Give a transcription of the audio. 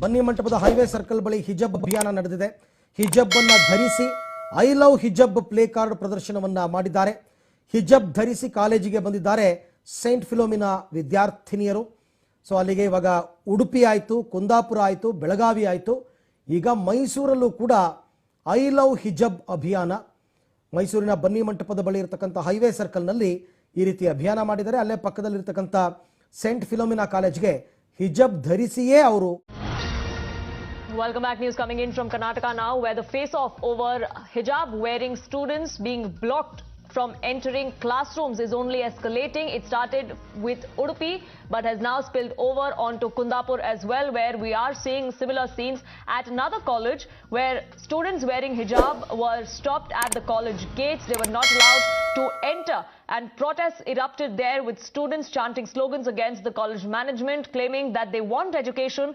ಬನ್ನಿ ಮಂಟಪದ highway circle ಬಳಿ ಹಿಜಬ್ ಅಭಿಯಾನ ನಡೆದಿದೆ. ಹಿಜಬ್ ಅನ್ನು ಧರಿಸಿ ಐ ಲವ್ ಹಿಜಬ್ ಪ್ಲೇ ಕಾರ್ಡ್ ಪ್ರದರ್ಶನವನ್ನ ಮಾಡಿದ್ದಾರೆ. ಹಿಜಬ್ ಧರಿಸಿ ಕಾಲೇಜಿಗೆ ಬಂದಿದ್ದಾರೆ ಸೈಂಟ್ ಫಿಲೋಮಿನಾ ವಿದ್ಯಾರ್ಥಿನಿಯರು. ಸೊ ಅಲ್ಲಿಗೆ ಇವಾಗ ಉಡುಪಿ ಆಯಿತು, ಕುಂದಾಪುರ ಆಯಿತು, ಬೆಳಗಾವಿ ಆಯಿತು, ಈಗ ಮೈಸೂರಲ್ಲೂ ಕೂಡ ಐ ಲವ್ ಹಿಜಬ್ ಅಭಿಯಾನ. ಮೈಸೂರಿನ ಬನ್ನಿ ಮಂಟಪದ ಬಳಿ ಇರತಕ್ಕಂಥ ಹೈವೇ ಸರ್ಕಲ್ನಲ್ಲಿ ಈ ರೀತಿ ಅಭಿಯಾನ ಮಾಡಿದ್ದಾರೆ. ಅಲ್ಲೇ ಪಕ್ಕದಲ್ಲಿರ್ತಕ್ಕಂಥ ಸೈಂಟ್ ಫಿಲೋಮಿನಾ ಕಾಲೇಜ್ಗೆ ಹಿಜಬ್ ಧರಿಸಿಯೇ ಅವರು. Welcome back. News coming in from Karnataka now, where the face-off over hijab wearing students being blocked from entering classrooms is only escalating. It started with Udupi but has now spilled over onto Kundapur as well, where we are seeing similar scenes at another college where students wearing hijab were stopped at the college gates. They were not allowed to enter, and protests erupted there with students chanting slogans against the college management, claiming that they want education.